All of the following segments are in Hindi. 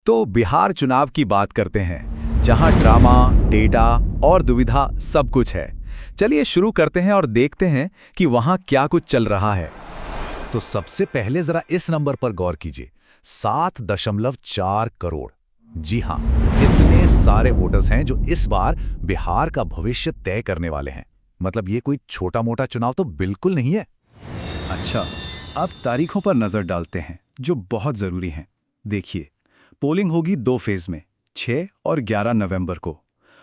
तो बिहार चुनाव की बात करते हैं, जहां ड्रामा, डेटा और दुविधा सब कुछ है। चलिए शुरू करते हैं और देखते हैं कि वहां क्या कुछ चल रहा है। तो सबसे पहले जरा इस नंबर पर गौर कीजिए, 7.4 करोड़। जी हां, इतने सारे वोटर्स हैं जो इस बार बिहार का भविष्य तय करने वाले हैं। मतलब ये कोई छोटा मोटा चुनाव तो बिल्कुल नहीं है। अच्छा, अब तारीखों पर नजर डालते हैं जो बहुत जरूरी हैं। देखिए, पोलिंग होगी 2 फेज में, 6 और 11 नवंबर को,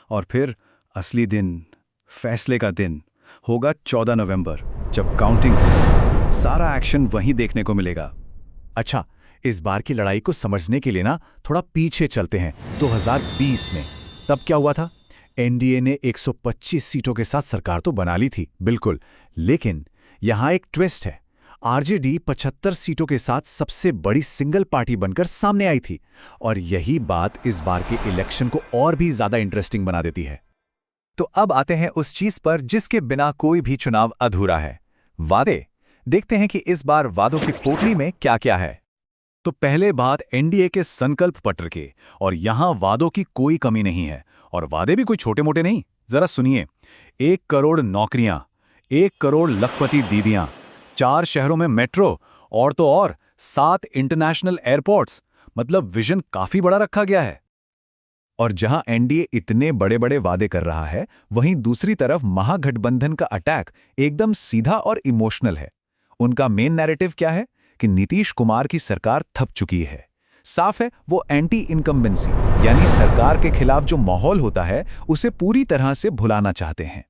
और फिर असली दिन, फैसले का दिन होगा 14 नवंबर, जब काउंटिंग होगी। सारा एक्शन वहीं देखने को मिलेगा। अच्छा, इस बार की लड़ाई को समझने के लिए ना थोड़ा पीछे चलते हैं। 2020 में तब क्या हुआ था? एनडीए ने 125 सीटों के साथ सरकार तो बना ली थी, बिल्कुल, लेकिन यहां एक ट्विस्ट है। आरजेडी 75 सीटों के साथ सबसे बड़ी सिंगल पार्टी बनकर सामने आई थी, और यही बात इस बार के इलेक्शन को और भी ज्यादा इंटरेस्टिंग बना देती है। तो अब आते हैं उस चीज पर जिसके बिना कोई भी चुनाव अधूरा है, वादे। देखते हैं कि इस बार वादों की पोटली में क्या क्या है। तो पहले बात एनडीए के संकल्प पत्र के, और यहां वादों की कोई कमी नहीं है, और वादे भी कोई छोटे मोटे नहीं। जरा सुनिए, 1 करोड़ नौकरियां, 1 करोड़ लखपति दीदियां, 4 शहरों में मेट्रो, और तो और 7 इंटरनेशनल एयरपोर्ट्स। मतलब विजन काफी बड़ा रखा गया है। और जहां एनडीए इतने बड़े बड़े वादे कर रहा है, वहीं दूसरी तरफ महागठबंधन का अटैक एकदम सीधा और इमोशनल है। उनका मेन नैरेटिव क्या है कि नीतीश कुमार की सरकार थक चुकी है। साफ है, वो एंटी इनकम्बेंसी, यानी सरकार के खिलाफ जो माहौल होता है उसे पूरी तरह से भुलाना चाहते हैं।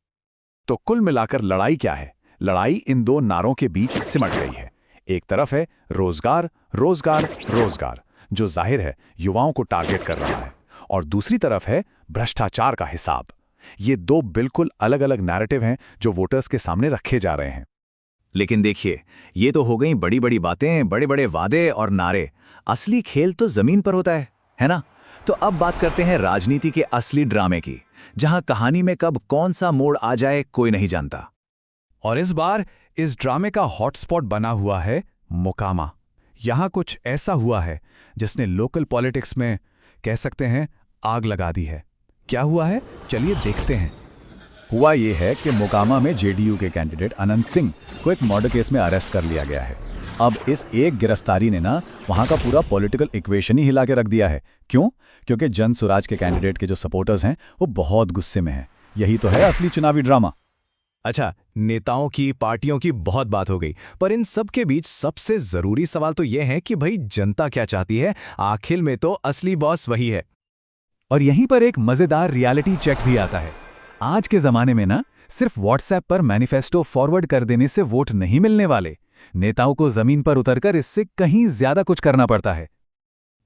तो कुल मिलाकर लड़ाई क्या है? लड़ाई इन दो नारों के बीच सिमट गई है। एक तरफ है रोजगार, रोजगार, रोजगार, जो जाहिर है युवाओं को टारगेट कर रहा है, और दूसरी तरफ है भ्रष्टाचार का हिसाब। ये दो बिल्कुल अलग अलग नैरेटिव हैं जो वोटर्स के सामने रखे जा रहे हैं। लेकिन देखिए, ये तो हो गई बड़ी बड़ी बातें, बड़े बड़े वादे और नारे। असली खेल तो जमीन पर होता है ना? तो अब बात करते हैं राजनीति के असली ड्रामे की, जहां कहानी में कब कौन सा मोड़ आ जाए कोई नहीं जानता। और इस बार इस ड्रामे का हॉटस्पॉट बना हुआ है मोकामा। यहां कुछ ऐसा हुआ है जिसने लोकल पॉलिटिक्स में, कह सकते हैं, आग लगा दी है। क्या हुआ है, चलिए देखते हैं। हुआ ये है कि मोकामा में जेडीयू के कैंडिडेट अनंत सिंह को एक मर्डर केस में अरेस्ट कर लिया गया है। अब इस एक गिरफ्तारी ने ना वहां का पूरा पॉलिटिकल इक्वेशन ही हिला के रख दिया है। क्यों? क्योंकि जन स्वराज के कैंडिडेट के जो सपोर्टर्स हैं वो बहुत गुस्से में हैं। यही तो है असली चुनावी ड्रामा। अच्छा, नेताओं की, पार्टियों की बहुत बात हो गई, पर इन सब के बीच सबसे जरूरी सवाल तो यह है कि भाई जनता क्या चाहती है। आखिर में तो असली बॉस वही है। और यहीं पर एक मजेदार रियलिटी चेक भी आता है। आज के जमाने में ना सिर्फ व्हाट्सएप पर मैनिफेस्टो फॉरवर्ड कर देने से वोट नहीं मिलने वाले। नेताओं को जमीन पर उतरकर इससे कहीं ज्यादा कुछ करना पड़ता है।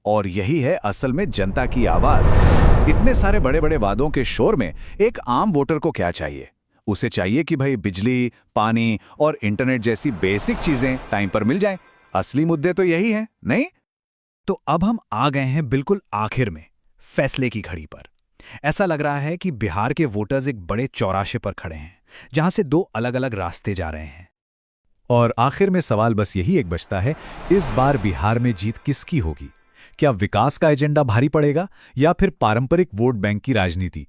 और यही है असल में जनता की आवाज। इतने सारे बड़े बड़े वादों के शोर में एक आम वोटर को क्या चाहिए? उसे चाहिए कि भाई बिजली, पानी और इंटरनेट जैसी बेसिक चीजें टाइम पर मिल जाएं। असली मुद्दे तो यही है, नहीं? तो अब हम आ गए हैं बिल्कुल आखिर में, फैसले की घड़ी पर। ऐसा लग रहा है कि बिहार के वोटर्स एक बड़े चौराहे पर खड़े हैं, जहां से दो अलग अलग रास्ते जा रहे हैं। और आखिर में सवाल बस यही एक बचता है, इस बार बिहार में जीत किसकी होगी? क्या विकास का एजेंडा भारी पड़ेगा, या फिर पारंपरिक वोट बैंक की राजनीति,